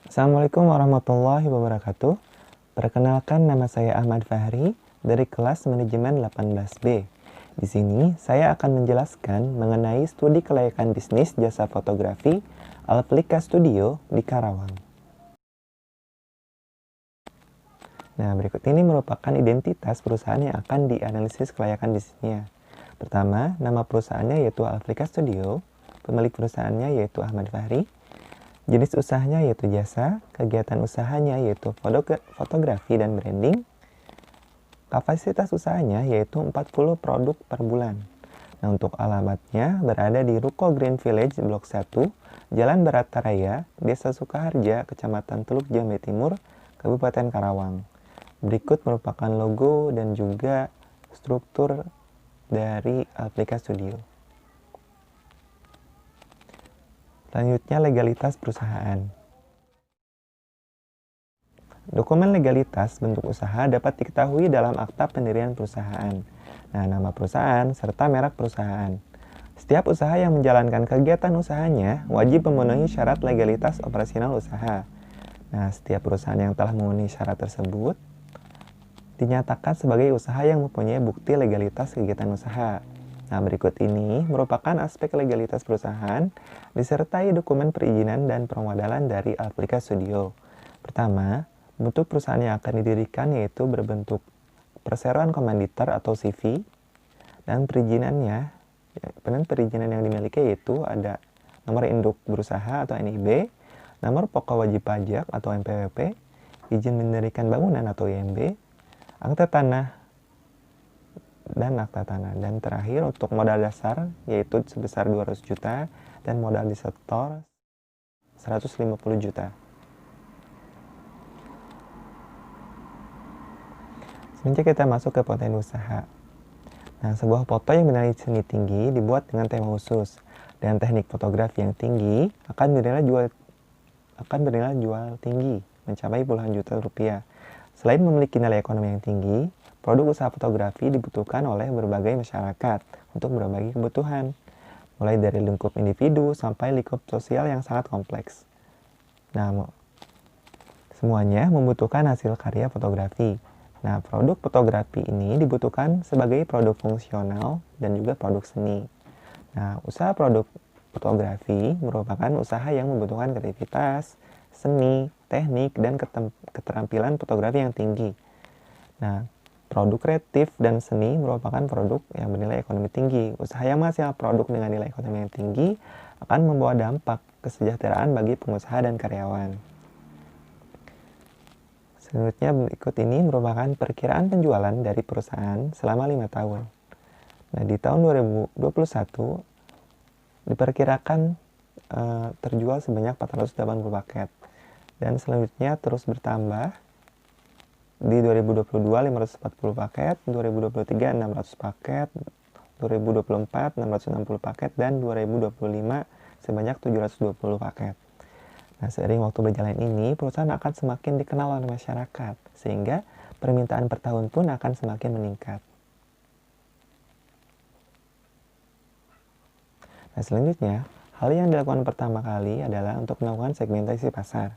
Assalamualaikum warahmatullahi wabarakatuh. Perkenalkan, nama saya Ahmad Fahri dari kelas manajemen 18B. Di sini saya akan menjelaskan mengenai studi kelayakan bisnis jasa fotografi Alplika Studio di Karawang. Nah, berikut ini merupakan identitas perusahaan yang akan dianalisis kelayakan bisnisnya. Pertama, nama perusahaannya yaitu Alplika Studio, pemilik perusahaannya yaitu Ahmad Fahri, jenis usahanya yaitu jasa, kegiatan usahanya yaitu fotografi dan branding, kapasitas usahanya yaitu 40 produk per bulan. Nah, untuk alamatnya berada di Ruko Green Village Blok 1, Jalan Barataraya, Desa Sukaharja, Kecamatan Teluk Jambe Timur, Kabupaten Karawang. Berikut merupakan logo dan juga struktur dari Alplika Studio. Selanjutnya, legalitas perusahaan. Dokumen legalitas bentuk usaha dapat diketahui dalam akta pendirian perusahaan. Nah, nama perusahaan serta merek perusahaan. Setiap usaha yang menjalankan kegiatan usahanya wajib memenuhi syarat legalitas operasional usaha. Nah, setiap perusahaan yang telah memenuhi syarat tersebut dinyatakan sebagai usaha yang mempunyai bukti legalitas kegiatan usaha. Nah, berikut ini merupakan aspek legalitas perusahaan disertai dokumen perizinan dan permodalan dari Alplika Studio. Pertama, bentuk perusahaan yang akan didirikan yaitu berbentuk perseroan komanditer atau CV, dan perizinannya, perizinan yang dimiliki yaitu ada nomor induk berusaha atau NIB, nomor pokok wajib pajak atau NPWP, izin mendirikan bangunan atau IMB, akta tanah, dan terakhir untuk modal dasar yaitu sebesar 200 juta dan modal disetor 150 juta. Selanjutnya kita masuk ke potensi usaha. Nah, sebuah foto yang bernilai seni tinggi dibuat dengan tema khusus dan teknik fotografi yang tinggi akan bernilai jual tinggi mencapai puluhan juta rupiah. Selain memiliki nilai ekonomi yang tinggi, produk usaha fotografi dibutuhkan oleh berbagai masyarakat untuk berbagai kebutuhan, mulai dari lingkup individu sampai lingkup sosial yang sangat kompleks. Nah, semuanya membutuhkan hasil karya fotografi. Nah, produk fotografi ini dibutuhkan sebagai produk fungsional dan juga produk seni. Nah, usaha produk fotografi merupakan usaha yang membutuhkan kreativitas, seni, teknik, dan keterampilan fotografi yang tinggi. Nah, produk kreatif dan seni merupakan produk yang bernilai ekonomi tinggi. Usaha yang menghasilkan produk dengan nilai ekonomi yang tinggi akan membawa dampak kesejahteraan bagi pengusaha dan karyawan. Selanjutnya berikut ini merupakan perkiraan penjualan dari perusahaan selama 5 tahun. Nah, di tahun 2021 diperkirakan terjual sebanyak 480 paket. Dan selanjutnya terus bertambah. Di 2022 540 paket, 2023 600 paket, 2024 660 paket, dan 2025 sebanyak 720 paket. Nah, seiring waktu berjalan ini, perusahaan akan semakin dikenal oleh masyarakat, sehingga permintaan per tahun pun akan semakin meningkat. Nah, selanjutnya, hal yang dilakukan pertama kali adalah untuk melakukan segmentasi pasar.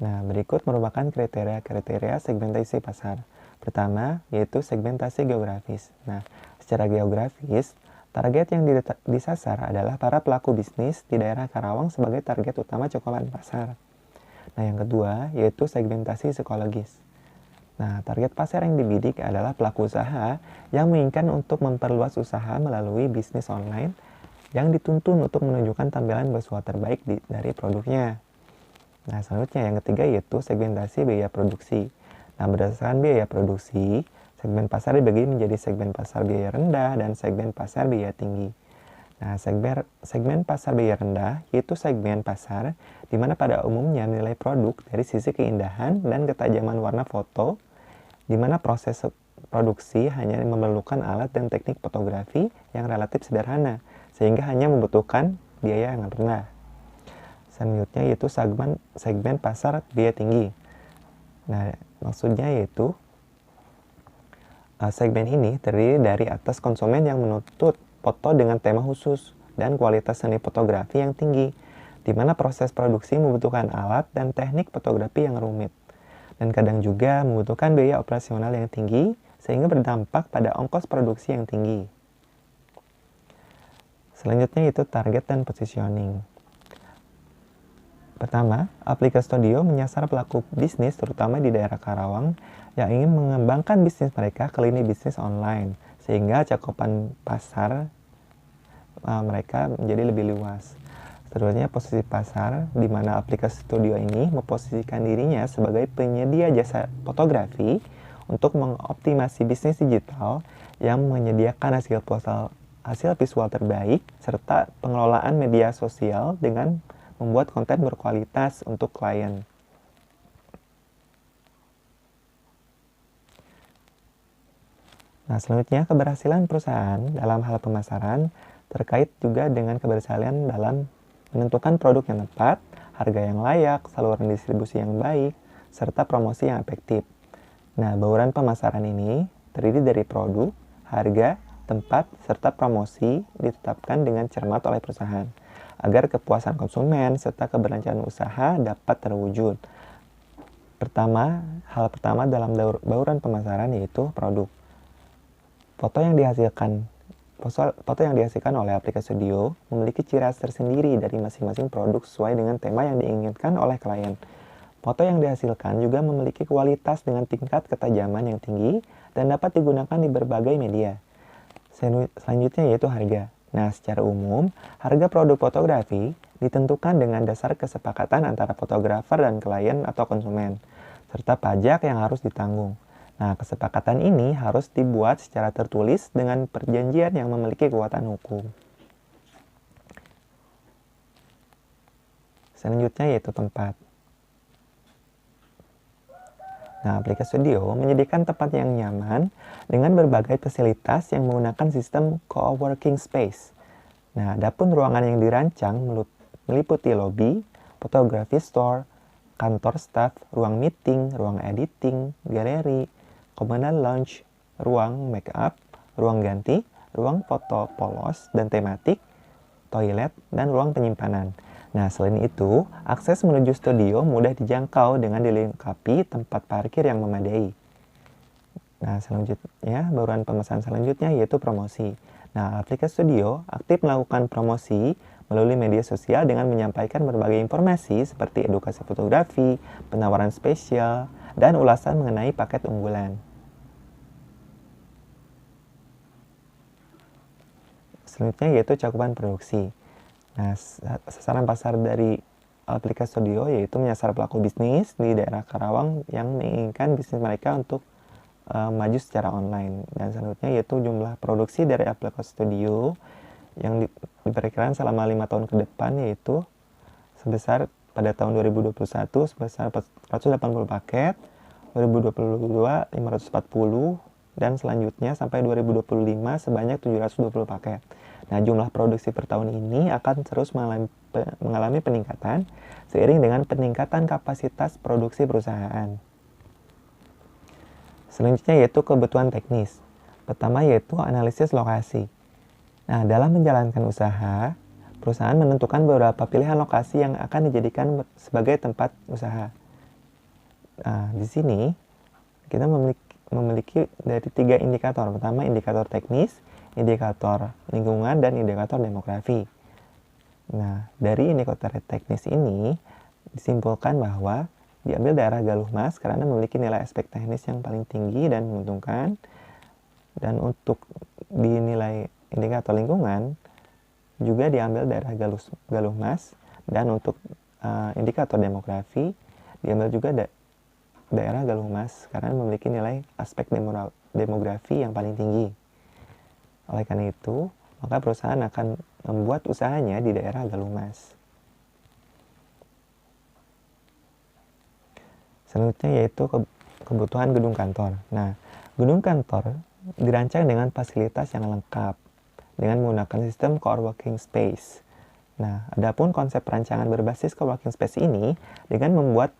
Nah, berikut merupakan kriteria segmentasi pasar. Pertama, yaitu segmentasi geografis. Nah, secara geografis, target yang disasar adalah para pelaku bisnis di daerah Karawang sebagai target utama cakupan pasar. Nah, yang kedua, yaitu segmentasi psikologis. Nah, target pasar yang dibidik adalah pelaku usaha yang menginginkan untuk memperluas usaha melalui bisnis online yang dituntun untuk menunjukkan tampilan visual terbaik dari produknya. Nah, selanjutnya yang ketiga yaitu segmentasi biaya produksi. Nah, berdasarkan biaya produksi, segmen pasar dibagi menjadi segmen pasar biaya rendah dan segmen pasar biaya tinggi. Nah, segmen pasar biaya rendah yaitu segmen pasar di mana pada umumnya nilai produk dari sisi keindahan dan ketajaman warna foto, di mana proses produksi hanya memerlukan alat dan teknik fotografi yang relatif sederhana, sehingga hanya membutuhkan biaya yang rendah. Selanjutnya yaitu segmen pasar biaya tinggi. Nah, maksudnya yaitu segmen ini terdiri dari atas konsumen yang menuntut foto dengan tema khusus dan kualitas seni fotografi yang tinggi. di mana proses produksi membutuhkan alat dan teknik fotografi yang rumit, dan kadang juga membutuhkan biaya operasional yang tinggi, sehingga berdampak pada ongkos produksi yang tinggi. Selanjutnya itu target dan positioning. Pertama, Aplikasi Studio menyasar pelaku bisnis terutama di daerah Karawang yang ingin mengembangkan bisnis mereka ke lini bisnis online, sehingga cakupan pasar mereka menjadi lebih luas. Selanjutnya posisi pasar, di mana Aplikasi Studio ini memposisikan dirinya sebagai penyedia jasa fotografi untuk mengoptimasi bisnis digital yang menyediakan hasil visual terbaik serta pengelolaan media sosial dengan membuat konten berkualitas untuk klien. Nah, selanjutnya keberhasilan perusahaan dalam hal pemasaran terkait juga dengan keberhasilan dalam menentukan produk yang tepat, harga yang layak, saluran distribusi yang baik, serta promosi yang efektif. Nah, bauran pemasaran ini terdiri dari produk, harga, tempat, serta promosi ditetapkan dengan cermat oleh perusahaan agar kepuasan konsumen serta keberlangsungan usaha dapat terwujud. Hal pertama dalam bauran pemasaran yaitu produk. Foto yang dihasilkan oleh Aplikasi Studio memiliki ciri khas tersendiri dari masing-masing produk sesuai dengan tema yang diinginkan oleh klien. Foto yang dihasilkan juga memiliki kualitas dengan tingkat ketajaman yang tinggi dan dapat digunakan di berbagai media. Selanjutnya yaitu harga. Nah, secara umum, harga produk fotografi ditentukan dengan dasar kesepakatan antara fotografer dan klien atau konsumen, serta pajak yang harus ditanggung. Nah, kesepakatan ini harus dibuat secara tertulis dengan perjanjian yang memiliki kekuatan hukum. Selanjutnya yaitu tempat. Nah, Aplikasi Studio menyediakan tempat yang nyaman dengan berbagai fasilitas yang menggunakan sistem co-working space. Nah, adapun ruangan yang dirancang meliputi lobi, fotografi store, kantor staff, ruang meeting, ruang editing, galeri, communal lounge, ruang make up, ruang ganti, ruang foto polos dan tematik, toilet, dan ruang penyimpanan. Nah, selain itu, akses menuju studio mudah dijangkau dengan dilengkapi tempat parkir yang memadai. Nah, selanjutnya, bauran pemesanan selanjutnya yaitu promosi. Nah, Aplikasi Studio aktif melakukan promosi melalui media sosial dengan menyampaikan berbagai informasi seperti edukasi fotografi, penawaran spesial, dan ulasan mengenai paket unggulan. Selanjutnya yaitu cakupan produksi. Nah, sasaran pasar dari Aplikasi Studio yaitu menyasar pelaku bisnis di daerah Karawang yang menginginkan bisnis mereka untuk maju secara online. Dan selanjutnya yaitu jumlah produksi dari Aplikasi Studio yang diperkirakan selama 5 tahun ke depan yaitu sebesar pada tahun 2021 sebesar 480 paket, 2022 540, dan selanjutnya sampai 2025 sebanyak 720 paket. Nah, jumlah produksi per tahun ini akan terus mengalami peningkatan seiring dengan peningkatan kapasitas produksi perusahaan. Selanjutnya yaitu kebutuhan teknis. Pertama yaitu analisis lokasi. Nah, dalam menjalankan usaha, perusahaan menentukan beberapa pilihan lokasi yang akan dijadikan sebagai tempat usaha. Nah, di sini kita memiliki dari 3 indikator. Pertama, indikator teknis, indikator lingkungan, dan indikator demografi. Nah, dari indikator teknis ini disimpulkan bahwa diambil daerah Galuh Mas karena memiliki nilai aspek teknis yang paling tinggi dan menguntungkan. Dan untuk dinilai indikator lingkungan juga diambil daerah Galuh Mas, dan untuk indikator demografi diambil juga daerah Galuh Mas karena memiliki nilai aspek demografi yang paling tinggi. Oleh karena itu, maka perusahaan akan membuat usahanya di daerah Galuh Mas. Selanjutnya yaitu kebutuhan gedung kantor. Nah, gedung kantor dirancang dengan fasilitas yang lengkap dengan menggunakan sistem co-working space. Nah, adapun konsep perancangan berbasis co-working space ini dengan membuat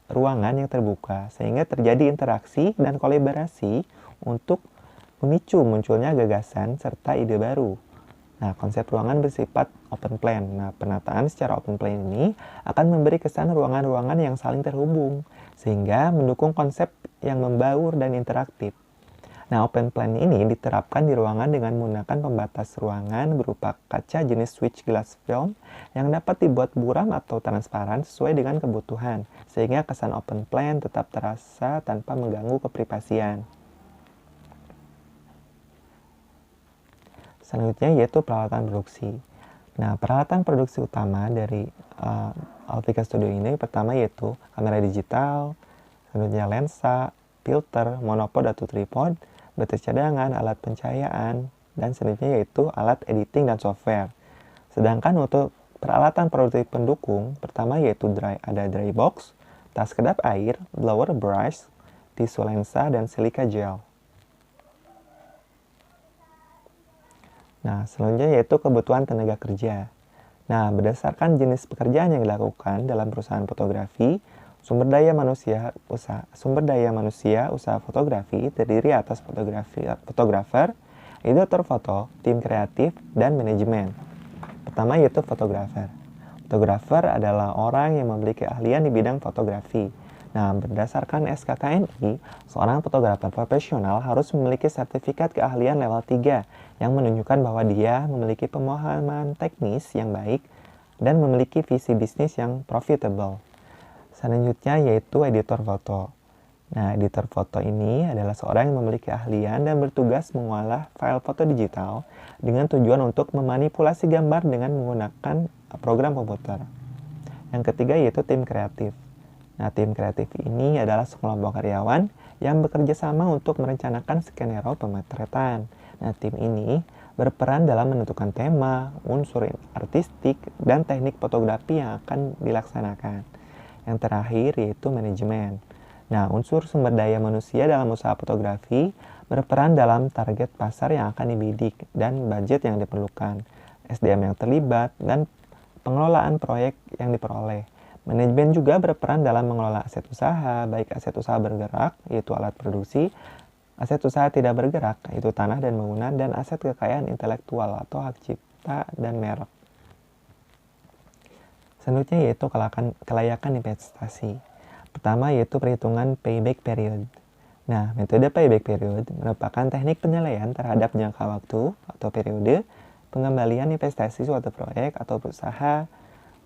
ruangan yang terbuka sehingga terjadi interaksi dan kolaborasi untuk memicu munculnya gagasan serta ide baru. Nah, konsep ruangan bersifat open plan. Nah, penataan secara open plan ini akan memberi kesan ruangan-ruangan yang saling terhubung, sehingga mendukung konsep yang membaur dan interaktif. Nah, open plan ini diterapkan di ruangan dengan menggunakan pembatas ruangan berupa kaca jenis switch glass film yang dapat dibuat buram atau transparan sesuai dengan kebutuhan, sehingga kesan open plan tetap terasa tanpa mengganggu keprivasian. Selanjutnya yaitu peralatan produksi. Nah, peralatan produksi utama dari Altika Studio ini pertama yaitu kamera digital, selanjutnya lensa, filter, monopod atau tripod, baterai cadangan, alat pencahayaan, dan selanjutnya yaitu alat editing dan software. Sedangkan untuk peralatan produksi pendukung, pertama yaitu ada dry box, tas kedap air, blower brush, tisu lensa, dan silika gel. Nah, selanjutnya yaitu kebutuhan tenaga kerja. Nah, berdasarkan jenis pekerjaan yang dilakukan dalam perusahaan fotografi, sumber daya manusia usaha fotografi terdiri atas fotografer, editor foto, tim kreatif, dan manajemen. Pertama yaitu fotografer. Fotografer adalah orang yang memiliki keahlian di bidang fotografi. Nah, berdasarkan SKKNI, seorang fotografer profesional harus memiliki sertifikat keahlian level 3 yang menunjukkan bahwa dia memiliki pemahaman teknis yang baik dan memiliki visi bisnis yang profitable. Selanjutnya yaitu editor foto. Nah, editor foto ini adalah seorang yang memiliki keahlian dan bertugas mengolah file foto digital dengan tujuan untuk memanipulasi gambar dengan menggunakan program komputer. Yang ketiga yaitu tim kreatif. Nah, tim kreatif ini adalah sekelompok karyawan yang bekerja sama untuk merencanakan skenario pemotretan. Nah, tim ini berperan dalam menentukan tema, unsur artistik, dan teknik fotografi yang akan dilaksanakan. Yang terakhir yaitu manajemen. Nah, unsur sumber daya manusia dalam usaha fotografi berperan dalam target pasar yang akan dibidik dan budget yang diperlukan, SDM yang terlibat, dan pengelolaan proyek yang diperoleh. Manajemen juga berperan dalam mengelola aset usaha, baik aset usaha bergerak, yaitu alat produksi, aset usaha tidak bergerak, yaitu tanah dan bangunan, dan aset kekayaan intelektual atau hak cipta dan merek. Selanjutnya yaitu kelayakan investasi. Pertama yaitu perhitungan payback period. Nah, metode payback period merupakan teknik penilaian terhadap jangka waktu atau periode pengembalian investasi suatu proyek atau perusahaan.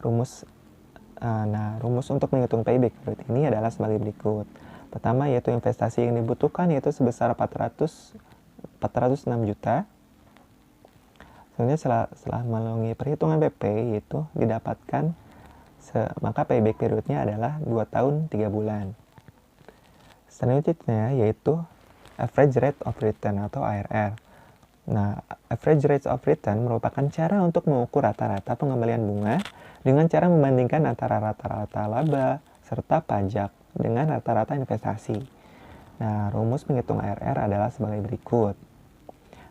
Rumus untuk menghitung payback period ini adalah sebagai berikut. Pertama yaitu investasi yang dibutuhkan yaitu sebesar 406 juta. Selanjutnya setelah melalui perhitungan PP yaitu didapatkan maka payback periodnya adalah 2 tahun 3 bulan. Selanjutnya yaitu average rate of return atau ARR. Nah, average rate of return merupakan cara untuk mengukur rata-rata pengembalian bunga dengan cara membandingkan antara rata-rata laba serta pajak dengan rata-rata investasi. Nah, rumus menghitung ARR adalah sebagai berikut.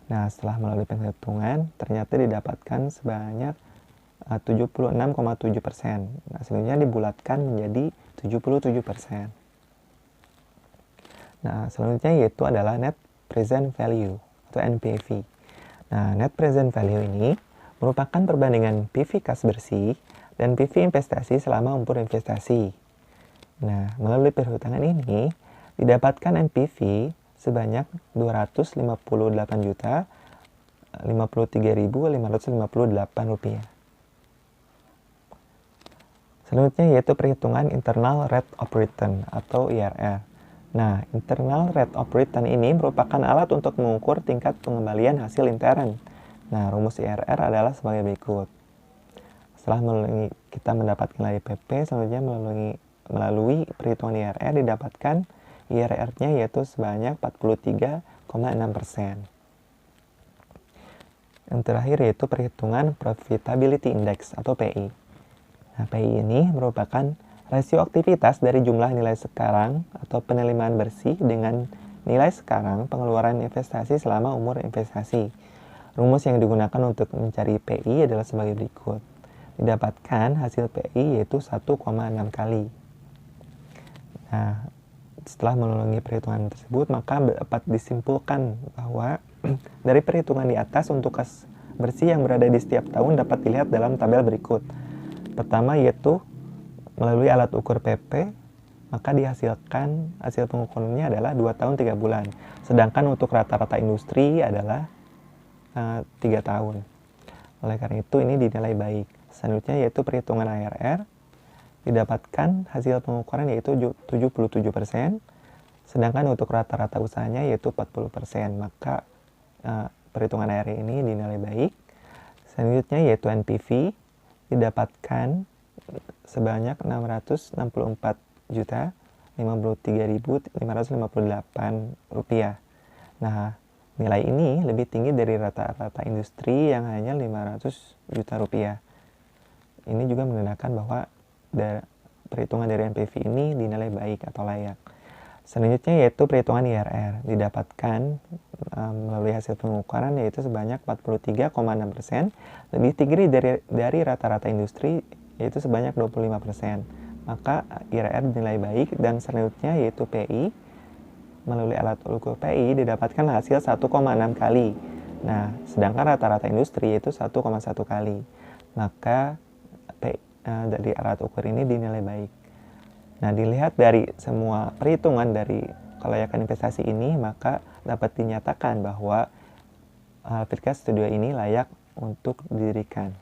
Nah, setelah melalui penghitungan, ternyata didapatkan sebanyak 76,7%. Nah, selanjutnya dibulatkan menjadi 77%. Nah, selanjutnya yaitu adalah net present value atau NPV. Nah, net present value ini merupakan perbandingan PV kas bersih dan PV investasi selama umur investasi. Nah, melalui perhitungan ini didapatkan NPV sebanyak 258.053.558 rupiah. Selanjutnya yaitu perhitungan internal rate of return atau IRR. Nah, internal rate of return ini merupakan alat untuk mengukur tingkat pengembalian hasil intern. Nah, rumus IRR adalah sebagai berikut. Setelah kita mendapatkan nilai PP, selanjutnya melalui perhitungan IRR didapatkan IRR-nya yaitu sebanyak 43,6%. Yang terakhir yaitu perhitungan Profitability Index atau PI. Nah, PI ini merupakan rasio aktivitas dari jumlah nilai sekarang atau penerimaan bersih dengan nilai sekarang pengeluaran investasi selama umur investasi. Rumus yang digunakan untuk mencari PI adalah sebagai berikut. Didapatkan hasil PI yaitu 1,6 kali. Nah, setelah melalui perhitungan tersebut, maka dapat disimpulkan bahwa dari perhitungan di atas untuk bersih yang berada di setiap tahun dapat dilihat dalam tabel berikut. Pertama yaitu melalui alat ukur PP, maka dihasilkan hasil pengukurannya adalah 2 tahun 3 bulan. Sedangkan untuk rata-rata industri adalah 3 tahun. Oleh karena itu ini dinilai baik. Selanjutnya yaitu perhitungan ARR, didapatkan hasil pengukuran yaitu 77%, sedangkan untuk rata-rata usahanya yaitu 40%. Maka perhitungan ARR ini dinilai baik. Selanjutnya yaitu NPV, didapatkan sebanyak 664.053.558 rupiah. Nah, nilai ini lebih tinggi dari rata-rata industri yang hanya 500 juta rupiah. Ini juga menandakan bahwa perhitungan dari NPV ini dinilai baik atau layak. Selanjutnya yaitu perhitungan IRR, didapatkan melalui hasil pengukuran yaitu sebanyak 43,6%, lebih tinggi dari rata-rata industri yaitu sebanyak 25%. Maka IRR dinilai baik. Dan selanjutnya yaitu PI, melalui alat ukur PI didapatkan hasil 1,6 kali. Nah, sedangkan rata-rata industri yaitu 1,1 kali. Maka dari alat ukur ini dinilai baik. Nah, dilihat dari semua perhitungan dari kelayakan investasi ini, maka dapat dinyatakan bahwa Alphirka Studio ini layak untuk didirikan.